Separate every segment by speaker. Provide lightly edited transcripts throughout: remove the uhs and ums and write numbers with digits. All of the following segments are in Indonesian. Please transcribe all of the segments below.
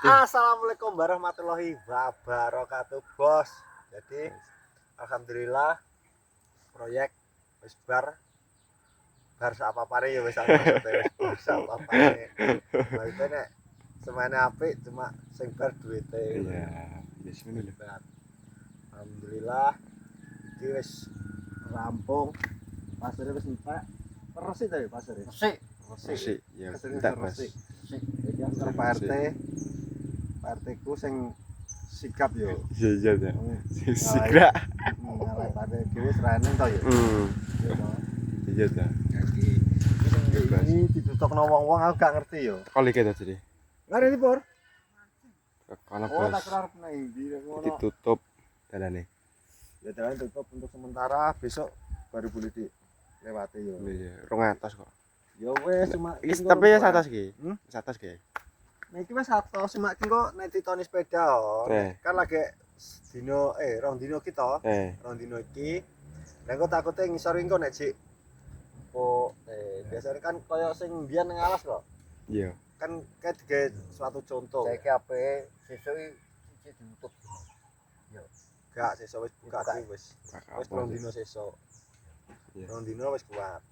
Speaker 1: Assalamualaikum warahmatullahi wabarakatuh, Bos. Jadi alhamdulillah proyek wis bar sapapane ya wis maksudnya wis bar sapapane. Maksudnya nek semene apik cuma sing bar duwite.
Speaker 2: Iya, wis ngono lho.
Speaker 1: Alhamdulillah iki wis rampung. Pasire wis entek. Resik ta ya pasire?
Speaker 2: Resik ya
Speaker 1: entek,
Speaker 2: entek, Mas.
Speaker 1: Iki antar PRT ku sing sikap yo.
Speaker 2: Iya ta. Sigrak.
Speaker 1: Ngalah pada dhewe seranen to yo.
Speaker 2: Iya ta.
Speaker 1: Ini ditutupno wong-wong aku gak ngerti yo.
Speaker 2: Kali kita jadi.
Speaker 1: Ngarep Pur.
Speaker 2: Kalau
Speaker 1: Oh, tak
Speaker 2: Bos
Speaker 1: arep nang ndi ngono.
Speaker 2: ditutup dalane.
Speaker 1: Ya jalan tutup untuk sementara, besok baru boleh dilewati yo.
Speaker 2: Iya, 200 kok.
Speaker 1: Yo wis cuma
Speaker 2: Iki tapi ya 100 ki. 100 ki.
Speaker 1: Niki wis 100 cuma kok nek ditoni sepeda kan lagi dino rong dino kita. Rong dino iki. Lah kok takute ngisor engko nek sik po biasanya kan koyo sing mbiyen ning alas kok.
Speaker 2: Iya.
Speaker 1: Kan kayak digawe suatu contoh.
Speaker 3: Saiki ape sesuk iki ditutup. Yo.
Speaker 1: Gak sesuk wis buka iki wis. Wis rong dino sesuk. Rong dino wis kuat.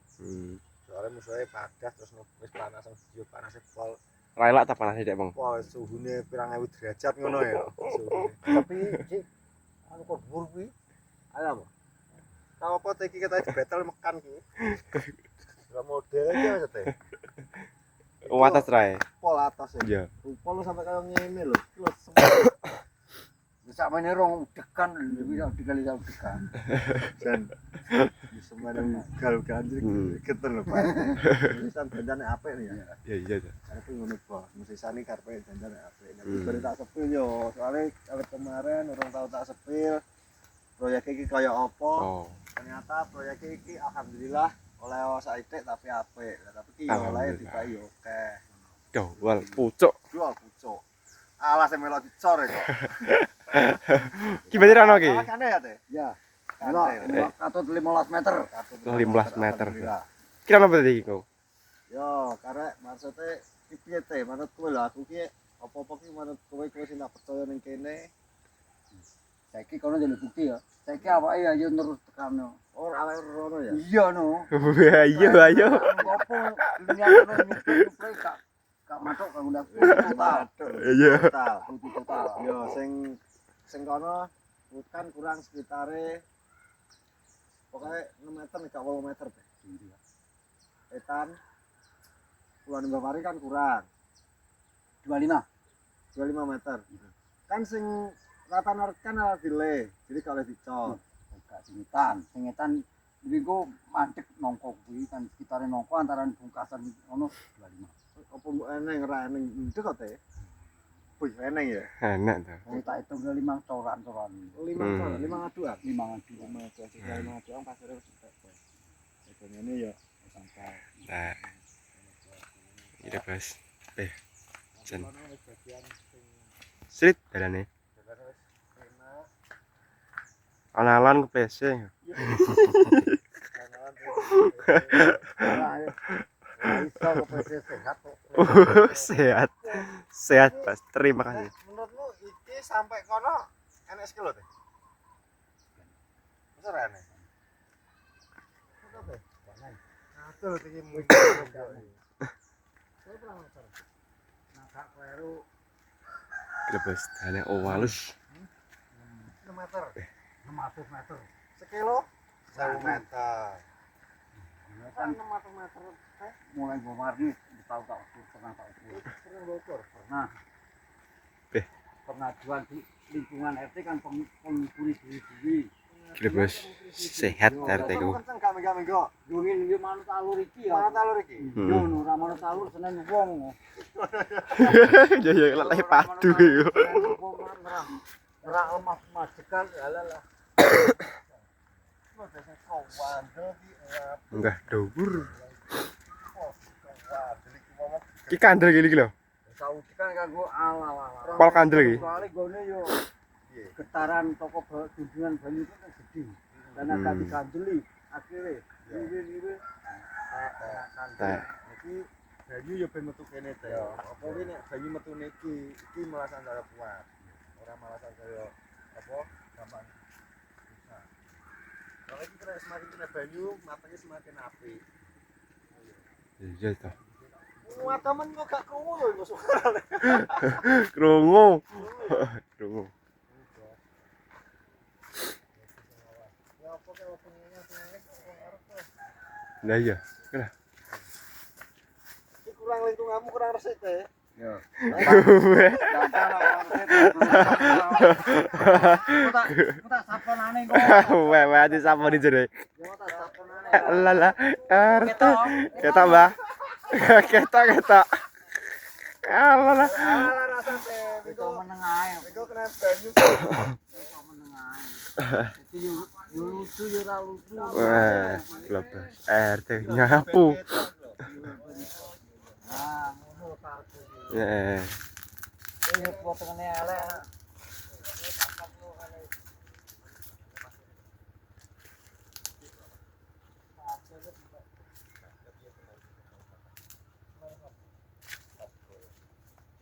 Speaker 1: Soalnya musuhnya padas terus wis panas yo panase pol.
Speaker 2: Railak ta panas sithik, Bang.
Speaker 1: Wah, suhune pirang ewu derajat ngono ya.
Speaker 3: Tapi cik anu kok dhuwur kuwi.
Speaker 1: Ayo, Mas. Tahu apa iki kita di battle mekan ki. Lah model iki wis teh.
Speaker 2: Atas rae.
Speaker 1: Pol atas ya.
Speaker 2: Iya.
Speaker 1: Pol sampai kayak ngene lho. Terus
Speaker 3: Bisa meneh rong dekan bisa dikali sak dekan.
Speaker 1: dan di sembarang gal ganjil gitu lho, Pak. Tulisan dandane apik nih ya.
Speaker 2: Iya ta.
Speaker 1: Aku ngono, Bos. Mesti sani karepe dandane apik. Nek baru tak sepil yo, soalnya awet kemarin orang tahu tak sepil. Proyek iki kaya apa?
Speaker 2: Oh.
Speaker 1: Ternyata proyek iki alhamdulillah oleh saithik tapi apik. Lah tapi ki yo oleh dikai yo akeh.
Speaker 2: Dawal pucuk.
Speaker 1: Jual pucuk. Alas melok dicor kok.
Speaker 2: Ki berarti rano ki.
Speaker 1: Makane ya, Teh.
Speaker 3: Ya. Ono katut 15 meter.
Speaker 2: 15 meter. Kira apa berarti kau?
Speaker 1: Yo, karek maksudnya iki piye teh? Manut kowe lho aku ki apa-apa ki manut kowe sing tak percaya ning kene.
Speaker 3: Saiki kono jadi bukti ya. Saiki awake ya yo terus tekano.
Speaker 1: Ora awake rono ya.
Speaker 3: Iya no.
Speaker 2: Ayo ayo.
Speaker 3: Opo dunia kono nyuplai gak matok kang ndak total.
Speaker 2: Iya.
Speaker 1: Total. Yo sing kono bukan kurang sekitare pokoknya 6 meter nih, 8 meter deh. Etan Pulau Nimbawari kan kurang 25 meter. Kan sing rata kan ala dile, jadi kalau dicor.
Speaker 3: Gak singetan minggu mandek nongko kuwi kan sekitare nongko antaran bungkasan ono 25.
Speaker 1: Apa eneng ra eneng ndek kok teh. Wih, eneng ya.
Speaker 2: Enak ta.
Speaker 3: Wong tak hitung 5 coran-coran.
Speaker 1: 5 aduan.
Speaker 3: 5 adu.
Speaker 1: 5 aduan pasire wis entek. Ngene ya sampai.
Speaker 2: Nah. Iya, Bos. Jen. Street dalane. Alon-alon ke PC. Sehat. Sehat, Mas. Terima kasih.
Speaker 1: Menurutmu iki sampai kono enek skill teh? Besar enek. Oke. Aduh iki mungkin. Nah, kleru
Speaker 2: Gila, Bos. Dalane owalus.
Speaker 1: 6 meter.
Speaker 3: 600 meter.
Speaker 1: Sekilo 1000 meter.
Speaker 3: Kan
Speaker 1: 600 meter teh
Speaker 3: mulai Bomardi tahu tak pernah tak ukur.
Speaker 1: sering bocor.
Speaker 3: Pernah jual di lingkungan RT kan pengukuri diri.
Speaker 2: Gila, Bos. Sehat RT ku.
Speaker 1: Kenceng gak minggu-minggu.
Speaker 3: Dungin yo manut alur iki ya.
Speaker 1: Mana talur iki?
Speaker 3: Yo no ra manut alur senen wong.
Speaker 2: Ya ya leleh padu yo.
Speaker 3: Ora emas majekan alalah.
Speaker 2: Enggak dhuwur. Ki kandel iki lho.
Speaker 3: Saudi kan kanggo ala-ala.
Speaker 2: Pol kandel iki.
Speaker 3: Soale gone yo getaran toko tunjungan banyu itu kan gede. Dan agak dikandeli akhirnya. Ini
Speaker 2: Nah.
Speaker 3: iki
Speaker 1: banyu ya ben metu kene teh. Apa kuwi nek banyu metune iki malah sandara kuat. Ora malah sandara apa gampang bisa. Kalau iki kena semakin kena banyu, matanya semakin apik.
Speaker 2: Iya ta.
Speaker 1: Watamen kok gak krungu lho iku suarane.
Speaker 2: Krungu. Krungu.
Speaker 1: Ya apa kaya opengnya arep to.
Speaker 2: Lah iya. Kena.
Speaker 1: Iki kurang lingkunganmu kurang resik teh.
Speaker 3: Ya.
Speaker 2: Gue.
Speaker 3: Tak saponane kok.
Speaker 2: Weh ati sapa di jere.
Speaker 3: Yo tak saponane.
Speaker 2: Lala. Ketok, Mbah. Ketok. Lala.
Speaker 1: Alah rasa teh.
Speaker 3: Itu meneng ae.
Speaker 1: Iku kena banyu.
Speaker 3: Itu meneng ae. Iki yo lucu yo ora lucu.
Speaker 2: Wah, lebas. RT nyapu.
Speaker 3: Ah, ngono kartu.
Speaker 2: Ya.
Speaker 3: Ini potongane elek.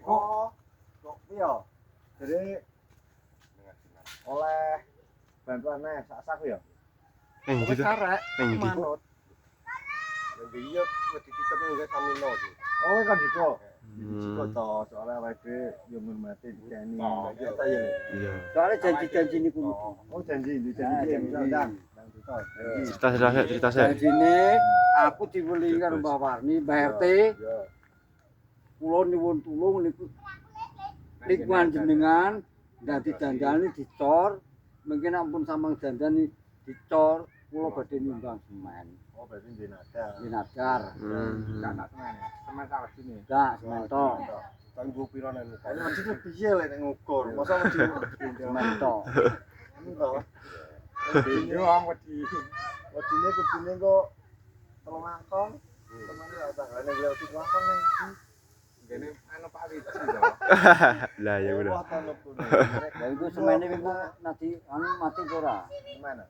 Speaker 1: Kok piye? Jadi oleh bantuan sak-sak ya.
Speaker 2: Ning ndi to?
Speaker 1: Karek
Speaker 2: Ning ndi?
Speaker 1: manut. Lha iya wedi ditep nang Kamino iki. Oh, kan diko. Diko to, soalnya awake yo ngurmati dikeni. Ya ta ya.
Speaker 2: Iya.
Speaker 3: Soale janji-janji niku.
Speaker 1: Oh, janji undang.
Speaker 2: Cerita saya.
Speaker 3: Janjine aku diweli karo Mbah Warni, Mbah RT.
Speaker 1: Ya.
Speaker 3: Kula nyuwun tulung niku lingkungan jenengan dadi janjane dicor, mungkin ampun samang janjane dicor, kula badhe nimbang semen.
Speaker 1: Oh, berarti dinadar.
Speaker 3: Dinagar.
Speaker 1: Kanak semen. Semen kawat sini.
Speaker 3: Enggak, semen tok.
Speaker 1: Tanggo piro nang muka. Mesti piye lek nek ngukur. Masa mesti
Speaker 3: Semen tok.
Speaker 1: to. Yo am wedi. Wedine kudune kok 3 mangkong. Temen ya tanggane lek 3 mangkong ning iki. Gene anu Pak Wiji to.
Speaker 2: Lah ya udah.
Speaker 3: Lah iku semene iku nanti anu mati ora?
Speaker 1: Gimana?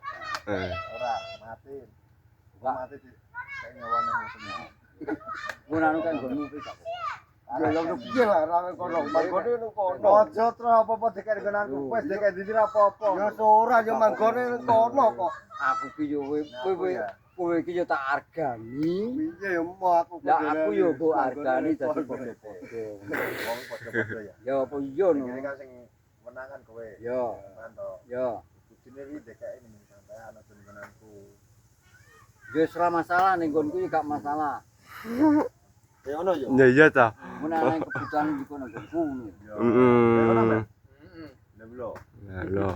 Speaker 2: Eh.
Speaker 1: Ora, mati. Enggak mati di kayak nyawa nang semen.
Speaker 3: Mun anu kan nggonmu iki gak.
Speaker 1: Ya lho piye lah ra kono. Manggone nang kono. Aja tro apa-apa dikek nggonanku. Wis dikek ndi apa-apa. Ya ora yo manggone nang kono kok.
Speaker 3: Aku ki yo kowe iki yo tak argani.
Speaker 1: Piye yo mau aku
Speaker 3: Lah aku yo mbok argani dadi padha-padha.
Speaker 1: Wong padha-padha ya.
Speaker 3: Ya apa iya no.
Speaker 1: Ini kan sing menangan kowe.
Speaker 3: Yo.
Speaker 1: Manto.
Speaker 3: Yo.
Speaker 1: Kudune iki dikek ini sampai ana nggonanku.
Speaker 3: Yo ora masalah ning nggonku yo gak masalah.
Speaker 1: Ya ono yo.
Speaker 2: Ya iya ta.
Speaker 3: Mun ana kebutuhan di kono nggonku.
Speaker 2: Heeh.
Speaker 1: Lah lho.
Speaker 2: Lah lho.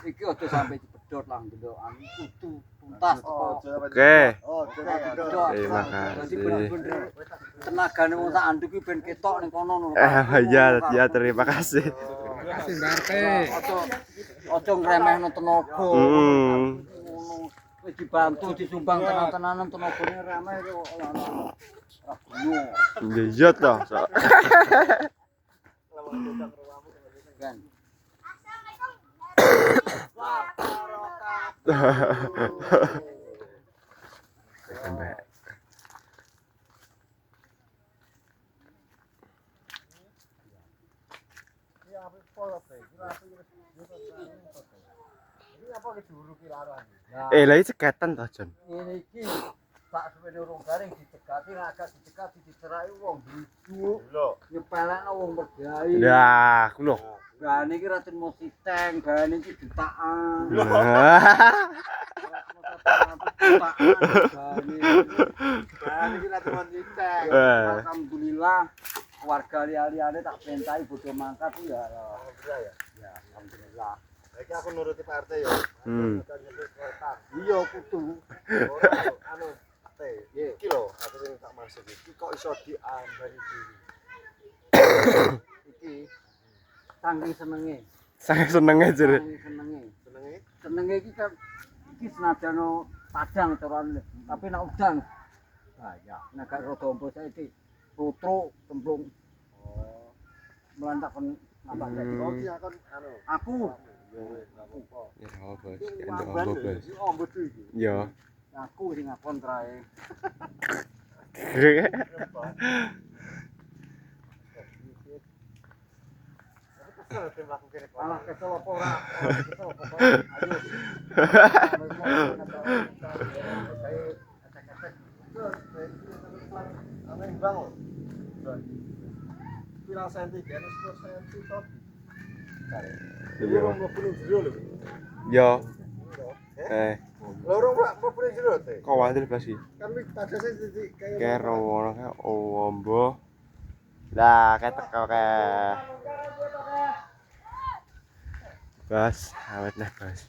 Speaker 3: Iki aja sampai dipedhot lah ndelokan kudu tuntas
Speaker 1: Oh,
Speaker 3: kok.
Speaker 2: Oke.
Speaker 1: Oh,
Speaker 3: Pedhot.
Speaker 2: Terima
Speaker 3: Dadi
Speaker 2: kasih.
Speaker 3: bener-bener tenagane wong tak anduk iki ben ketok ning kono ngono.
Speaker 2: Ya terima kasih.
Speaker 3: Kasih Mbak Ojo ngremehno tenaga.
Speaker 2: Heeh.
Speaker 3: Ngono. Wis dibantu disumbang tenan-tenanan tenagane remeh kok ora guyu.
Speaker 2: Iya ta.
Speaker 3: Kan.
Speaker 2: Sampai. Lah iki ceketan ta, Jon?
Speaker 3: Ngene iki sak suwene urung garing dicegati agak dicegati dicerai wong lucu.
Speaker 1: Lho.
Speaker 3: Nyepelekno wong mergai.
Speaker 2: Lah, aku lho.
Speaker 3: Gane iki Raden Mositeng, gane iki jutaan. Gane iki Raden Mositeng. Alhamdulillah warga liya-liyane tak pentai bodho mangkat ya.
Speaker 1: Alhamdulillah ya.
Speaker 3: Ya, alhamdulillah.
Speaker 1: Iki aku nuruti Pak RT yo.
Speaker 3: Iya kudu.
Speaker 1: Anu, teh. Iki lho, aku sing tak maksud iki kok iso diambani dhewe. Iki
Speaker 3: Saking senenge.
Speaker 2: Sangat senenge jere.
Speaker 3: Saking senenge.
Speaker 1: senenge
Speaker 3: Senenge iki kan iki senajan padang carane, tapi nek udan bahaya. Nek gak rada ombo saiki rutro templung
Speaker 1: oh
Speaker 3: melantak kon nambah jadi.
Speaker 1: oh iki akon anu
Speaker 3: Aku
Speaker 1: yo wis apa
Speaker 2: Ya apa, Bos.
Speaker 1: iki ombo iki
Speaker 2: Ya.
Speaker 3: aku sing ngakon trae. Alah kesel apa ora? Kesel apa?
Speaker 1: Ayo. Pirang senti, kan 10 senti toh.
Speaker 2: Iya.
Speaker 1: Lorong mlebu jero lho.
Speaker 2: Yo.
Speaker 1: Eh, lorong mlebu jero teh.
Speaker 2: Kok wantil basi?
Speaker 1: Kan wis padase titik kaya
Speaker 2: Kero ngono kae ombo. Lah kae teko kae. Bas, awet nah bas.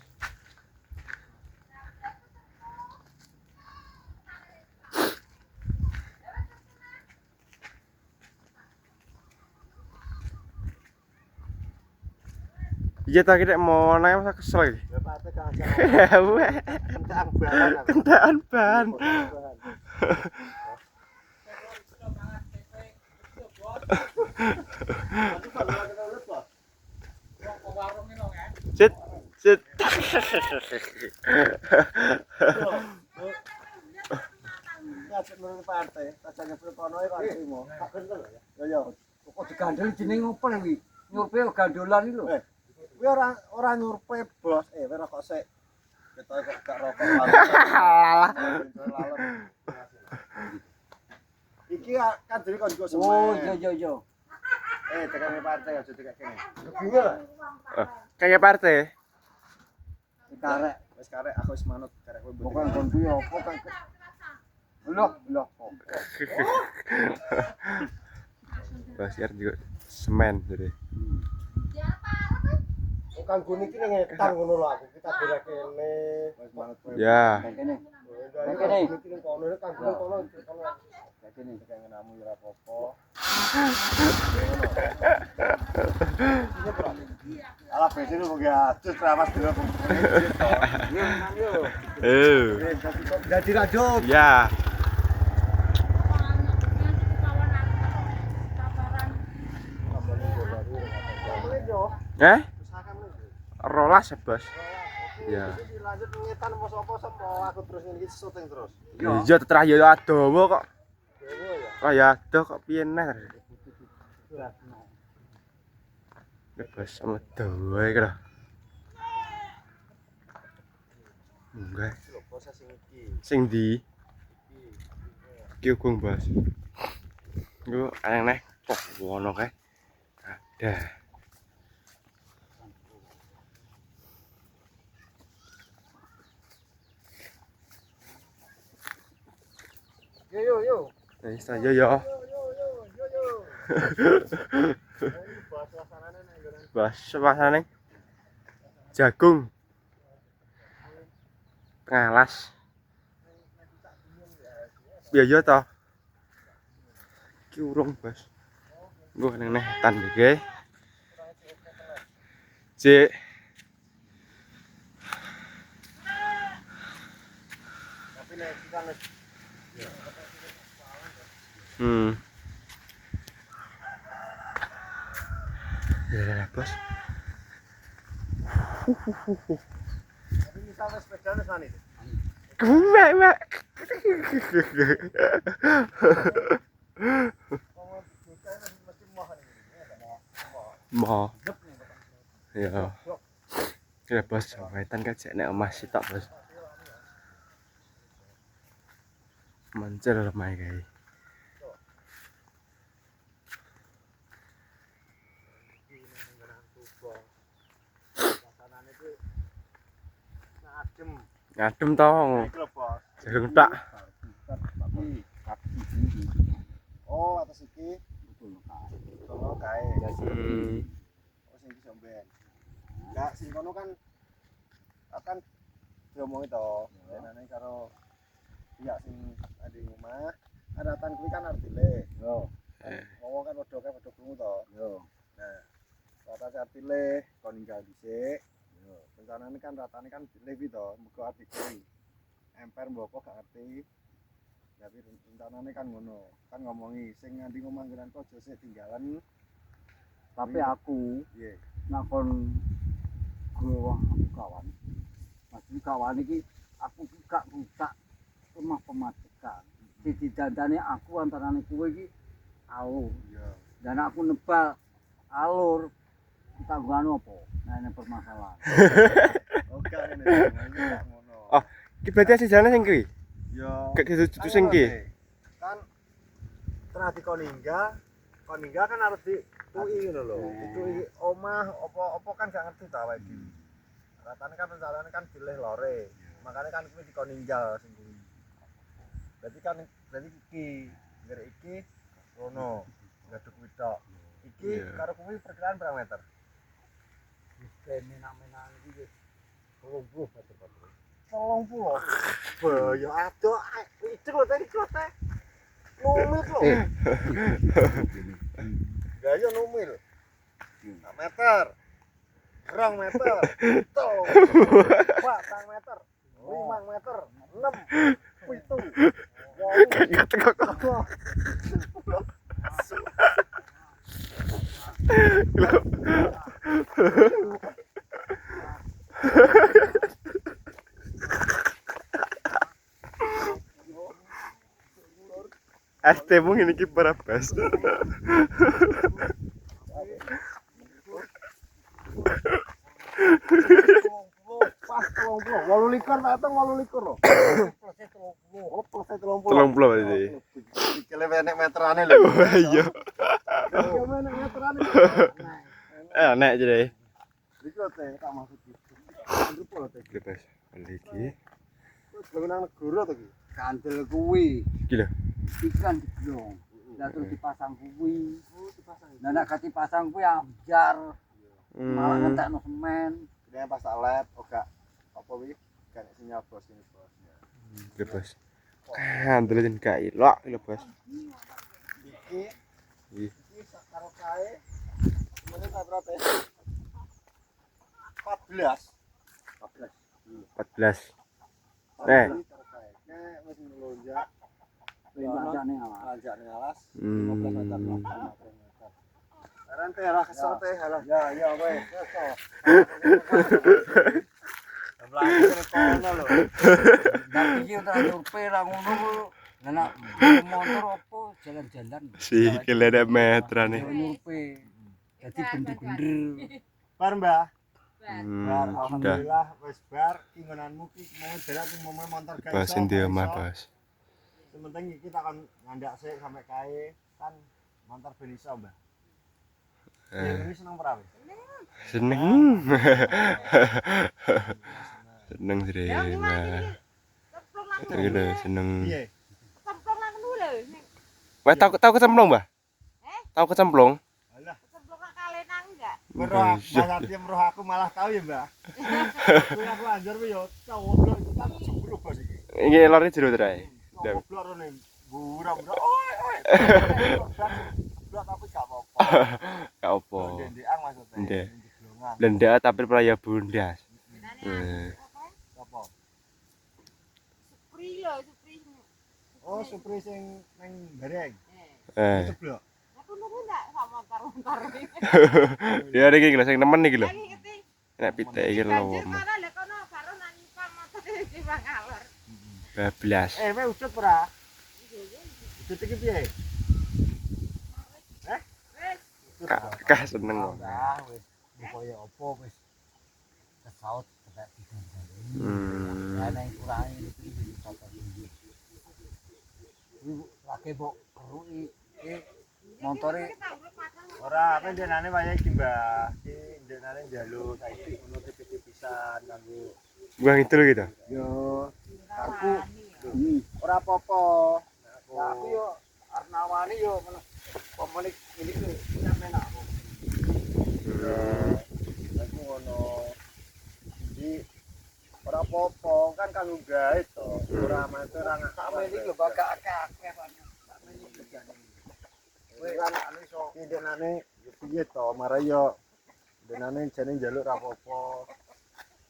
Speaker 2: Iya tak kira mau naik masa kesel iki.
Speaker 1: ya pate kan.
Speaker 2: Weh,
Speaker 1: Kentang bahan.
Speaker 2: kentaan ban. Sit, sit.
Speaker 1: Ya menurut partai, tajane kono kan trimo. Tak gendel ya. Ya ya.
Speaker 3: Kok digandel jeneng opo iki? Nyurpe gandolan iki lho.
Speaker 1: Kuwi ora nyurpe bos. Ora kok sik. Ketoke kok gak rokok. Iki kan jadi kon juga semen.
Speaker 3: Oh, iya.
Speaker 1: Tekan partai aja tekek kene. Bingung lah.
Speaker 2: Kayak partai.
Speaker 3: Karek.
Speaker 1: Wis karek aku wis manut karek kowe.
Speaker 3: Pokoke kon kuwi opo kan. Loh.
Speaker 2: Basiar juga semen jadi.
Speaker 1: Kang Guni iki ning etan ngono lho aku. Kita berak kene. Wis manut kowe.
Speaker 2: Ya.
Speaker 3: Kene.
Speaker 1: Kene iki ning kono Kang Guni kono. Kene iki kang namu ora apa-apa. Alah bensin lu gatus ramas dulu. Jadi raduk.
Speaker 2: Ya. Eh? Rolas ya, Bos. Ya.
Speaker 1: Lanjut ngetan apa sapa aku terus ngene iki syuting terus.
Speaker 2: Iya terah ya adowo kok. Kaya adoh kok piye neh. Bos sama adowo iki lho. Enggak.
Speaker 1: Proses iki.
Speaker 2: Sing ndi? Iki ugung, Bos. Yo aneh. Kok ngono kae. Ada.
Speaker 1: Yo.
Speaker 2: Wis ayo yo. Bas suasana jagung. Ngalas. Biaya toh. Ki urung, Bos. Nggo nang netan iki. Cek.
Speaker 1: Tapi nek kita
Speaker 2: Ya, Bos.
Speaker 1: tapi misalnya sepedane sani.
Speaker 2: Gue. Mau. Ya. Ya, Bos, wetan kan jek nek omah sitok, Bos. Mancer lemah kae. Ngadem to. Jagung tak.
Speaker 1: Oh, atas iki. Kono kae. Oh, sing iki sampean. Enggak, sing kono kan akan diomongi to. Jenenge karo pihak sing ada rumah. Aratan kuwi kan artile. Yo. Ngomong kan wedok krungu to. Yo. Nah, rata artile kon ninggal dhisik. Yo. Rencanane kan ratane kan lewi to, muga artile. Emper mboko gak ngerti. Tapi rencanane kan ngono. Kan ngomongi sing ngandi ngomongin kok aja sik tinggalan.
Speaker 3: Tapi aku
Speaker 1: Piye?
Speaker 3: nak kon gua kawan. Mas kawan iki aku gak rusak rumah pemajikan. didandani aku antarane kowe iki alur.
Speaker 1: Iya.
Speaker 3: Dan aku nebak alur tanggane apa? Nah ini permasalahan.
Speaker 1: Oke ini gak ngono.
Speaker 2: Oh, iki berarti asli jalan sing kuwi.
Speaker 1: Ya.
Speaker 2: Gak itu sing ki.
Speaker 1: Kan tengah di Koningga kan harus ditui ngono lho. Ditui omah apa kan gak ngerti ta awake iki. Ratane kan rencanane kan pilih lore. Makanya kan kuwi di Koningga sing kuwi. Berarti iki ngger iki rono. Gaduk kuwi tok. Iki karo kuwi perkiraan berapa meter?
Speaker 3: Mena-mena iki wis 30 meter.
Speaker 1: 30. Ya aduh, itu lho tadi teh. Numil lho. Gaya numil. 4 meter. 2 meter. Tuh. 4 meter. 5 meter. 6. 7.
Speaker 2: Kagak teko. ST mungkin iki para bas.
Speaker 1: Pas 30. 28 datang 28 lho. Oh, plus 30.
Speaker 2: 30 berarti.
Speaker 1: Iki enek meterane lho.
Speaker 2: Iya.
Speaker 1: Iki enek meterane.
Speaker 2: Nek jadi.
Speaker 1: Iki teh tak maksud iki. Ndrupo teh.
Speaker 2: Oke, Bas. Iki.
Speaker 1: Terus bangunan negara to iki.
Speaker 3: Kandel kuwi
Speaker 2: Iki lho.
Speaker 3: ikan diglong. Lah terus dipasang kuwi. Lah nek gak dipasang kuwi ambyar. Malah ngentekno semen.
Speaker 1: Dia pas alat oga apa wi kan sinyal bos ini bos.
Speaker 2: Oke, Bas. Kandel jen gak ilok lho, Bas.
Speaker 1: Iki karo kae menit berapa ya? 14.
Speaker 2: 14.
Speaker 1: Wis ngelonjak.
Speaker 3: Lanjane alas.
Speaker 1: Lanjak ning alas 15 meter. 15 meter. Sekarang teh lah kesel teh halah. Ya weh, kesel. Belakang kene kono lho.
Speaker 3: Tapi iki ora nyurpe ra ngono ku. Lah nek motor opo jalan-jalan.
Speaker 2: Si kelada metrane.
Speaker 3: Nyurpe. Dadi bener-bener.
Speaker 1: Bar Mbah. Bar
Speaker 2: Udah.
Speaker 1: alhamdulillah wis bar kingonanmu ki mau jalan ki mau motor kae.
Speaker 2: Bas ndi omah, Bas.
Speaker 1: Sementing iki tak kon ngandak sik sampai kae kan motor ben iso, Mbah. Ini seneng ora?
Speaker 2: Seneng. Seneng Rema. Iki lho seneng.
Speaker 1: Piye?
Speaker 4: Kecemplung nang ngono lho.
Speaker 2: Wah, tau kecemplung, Mbah? Tau kecemplung?
Speaker 1: Alah,
Speaker 4: Kecemplung nang kalenang enggak?
Speaker 1: roh malah tiap roh aku malah tahu ya, Mbah. Aku anjur kuwi yo cowok itu kan jebro bos iki.
Speaker 2: Iki lore jero terae.
Speaker 1: Goblok rene buram-buram. Oi. Blok tapi gak apa-apa.
Speaker 2: Gak opo.
Speaker 1: Ndendekan maksudnya.
Speaker 2: Ndek.
Speaker 1: Jeblongan.
Speaker 2: Lenda tapi pelaya bundas.
Speaker 1: Apa?
Speaker 4: Supri lho, supri.
Speaker 1: Oh, supri sing nang bareng. Ceblok.
Speaker 4: Aku nunggu enggak sama motor-motor.
Speaker 2: Ya iki lho sing nemen iki lho.
Speaker 4: Lagi ngerti.
Speaker 2: Nek pitik iki lho.
Speaker 4: Banjir mana lek kono baru nang nyimpan motor di Bang Alor.
Speaker 2: Bablas.
Speaker 1: Weh ucut ora? Ucut iki piye?
Speaker 4: Wis,
Speaker 2: Kakak seneng kok.
Speaker 3: Ah wis kaya apa wis kesaut kena
Speaker 2: Hmm.
Speaker 3: Ana yang kurang iki foto iki. Lagi mbok keruki motore
Speaker 1: Ora, apa ndenane wayahe iki, Mbah. Iki ndenane njaluk saiki ngono tipis-tipisan kanggo.
Speaker 2: Buang itu lho gitu.
Speaker 3: yo aku
Speaker 1: Ora apa-apa.
Speaker 3: aku yo arnawani yo pemenik ini tuh sampean aku.
Speaker 1: Aku ngono. Jadi ora apa-apa kan kanggo gawe to. Ora mate ora
Speaker 3: Sampe iki lho bakal akeh banget. Sampe iki kerjane.
Speaker 1: Kowe kan anu iso ndenane piye to, marah yo ndenane jane njaluk ora apa-apa.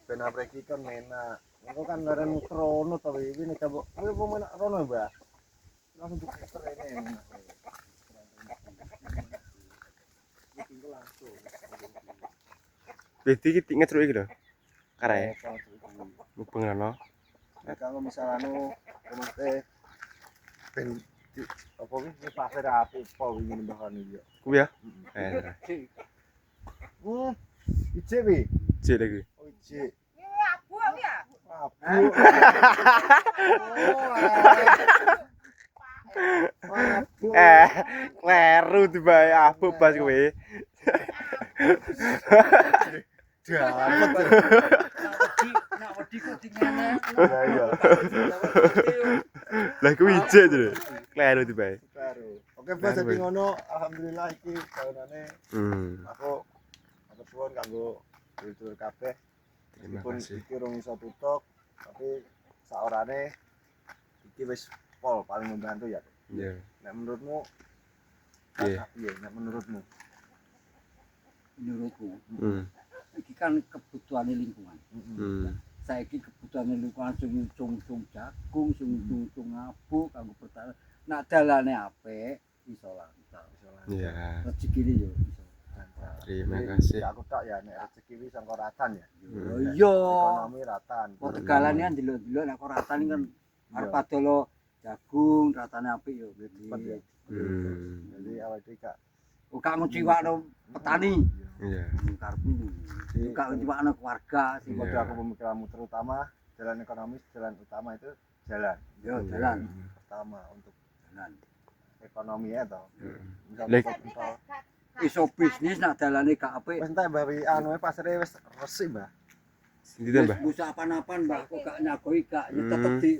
Speaker 1: Ben apreki kan enak. Engko kan leren krono to iki nek kowe apa menak rono, Mbah. Langsung diputer ini.
Speaker 2: Berarti iki ngetruk iki lho. Karae. Mubeng lono.
Speaker 1: Kalau misalnya anu rumah teh ben apa iki pasir apik apa wingi bahan iki yo.
Speaker 2: Kuwi ya.
Speaker 1: Ijik wi.
Speaker 2: Cek lagi.
Speaker 1: Oh ijik.
Speaker 4: Ini abu ya.
Speaker 1: Abu. Abu.
Speaker 2: Kleru dibae abu pas kowe.
Speaker 1: Dapat.
Speaker 3: Nak wedi kok dingene.
Speaker 1: Ya iya.
Speaker 2: Lah kuwi ijek jare. Kleru dibae.
Speaker 1: Baru. Oke, Bos, jadi ngono alhamdulillah iki kaunane aku suwun kanggo dulur kabeh.
Speaker 2: Terima
Speaker 1: Meskipun
Speaker 2: kasih.
Speaker 1: iki urung iso tutup, tapi saorane iki wis pol paling membantu ya.
Speaker 2: Iya.
Speaker 1: Nek menurutmu
Speaker 2: Iya.
Speaker 1: piye nek menurutmu?
Speaker 3: Menurutku
Speaker 2: Hmm.
Speaker 3: iki kan kebutuhan lingkungan.
Speaker 2: Hmm.
Speaker 3: Saiki kebutuhan lingkungan sing cung jagung, sing cung abu kanggo pertanian. Nak dalane apik iso lancar.
Speaker 2: Iya.
Speaker 3: Rezekine yo iso.
Speaker 2: Terima kasih.
Speaker 1: Aku tak ya nek rezeki wis sangko ratan ya.
Speaker 3: Yo iya.
Speaker 1: Ekonomi ratan.
Speaker 3: Kok tegalane kan delok-delok nek kok ratan kan arep padolo jagung ratane apik yo.
Speaker 1: Cepet ya. Jadi awake dhewe gak
Speaker 3: Kok nguciwakno petani.
Speaker 2: Iya.
Speaker 3: Karepku juga nguciwakno keluarga sing
Speaker 1: Kode aku pemikiranmu terutama jalan ekonomis, jalan utama itu jalan.
Speaker 3: yo jalan
Speaker 1: Pertama untuk
Speaker 3: jalan.
Speaker 1: ekonomi ya toh.
Speaker 2: Lek-
Speaker 3: Iso bisnis nak dalane gak apik.
Speaker 1: Wis entek bawi anu pasare wis resik, Mbah.
Speaker 2: Sini tambah.
Speaker 3: Wis apa-apan Mbah kok gak nyagoi gak ya tetep di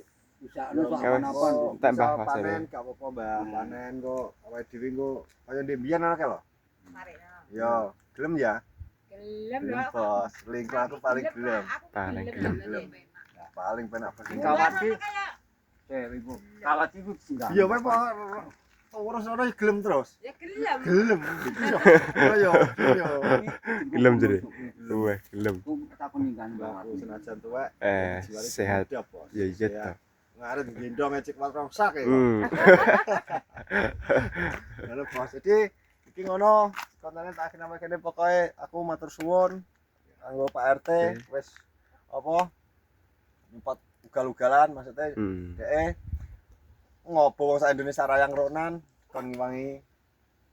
Speaker 3: usahane sok apa-apan.
Speaker 2: Tak, Mbah,
Speaker 1: Bisa
Speaker 2: pasare.
Speaker 1: panen gak apa-apa, Mbah. Panen kok awake dhewe kok kaya ndek mbiyen anake lho.
Speaker 4: Mari.
Speaker 1: Yo, gelem ya?
Speaker 4: Gelem
Speaker 1: Gelem,
Speaker 4: ya.
Speaker 1: Bos. Lingkup aku paling gelem.
Speaker 2: Paling
Speaker 4: gelem.
Speaker 1: Paling penak banget.
Speaker 3: Kawat iki Ibu. Kawat iku singgah.
Speaker 1: Iya, wae Pak. Urus ora gelem terus.
Speaker 4: Ya gelem.
Speaker 1: Gelem. Yo, yo.
Speaker 2: Gelem jare. Wah, gelem.
Speaker 3: Aku takoni kan
Speaker 1: Mbah,
Speaker 3: Mbah.
Speaker 1: aku senajan tuwek.
Speaker 2: Sehat. Ya iya toh.
Speaker 1: Ngarep gendong ecek watrong sak ya. Halo Bos. Jadi iki ngono kontene tak akhir kene pokoke aku matur suwun kanggo Pak RT wis apa nyempat ugal-ugalan maksudnya dhek ngopo wong sak Indonesia raya ngronan kon ngiwangi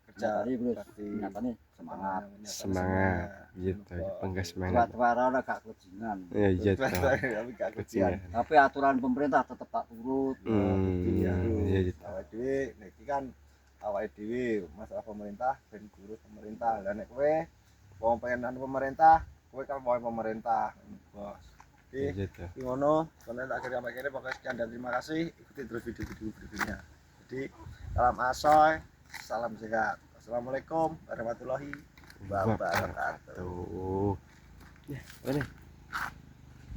Speaker 1: kerja
Speaker 3: Nyatane wis nyatane semangat.
Speaker 2: Semangat. Gitu, penggas semangat.
Speaker 3: Buat ora gak kejingan.
Speaker 2: Ya iya toh.
Speaker 1: tapi gak kecian.
Speaker 3: Tapi aturan pemerintah tetep tak turut.
Speaker 2: Iya gitu.
Speaker 1: Awake dhewe nek iki kan awake dhewe masalah pemerintah ben guru pemerintah. Lah nek kowe wong pengen anu pemerintah, kowe kan mau pemerintah, Bos. Jadi
Speaker 2: Iya toh.
Speaker 1: iki ngono, konten tak akhir sampai kene pokoknya sekian dan terima kasih ikuti terus video-video berikutnya. Jadi salam asoy, salam sehat. Assalamualaikum warahmatullahi wabarakatuh.
Speaker 2: Tuh. Ya, mana?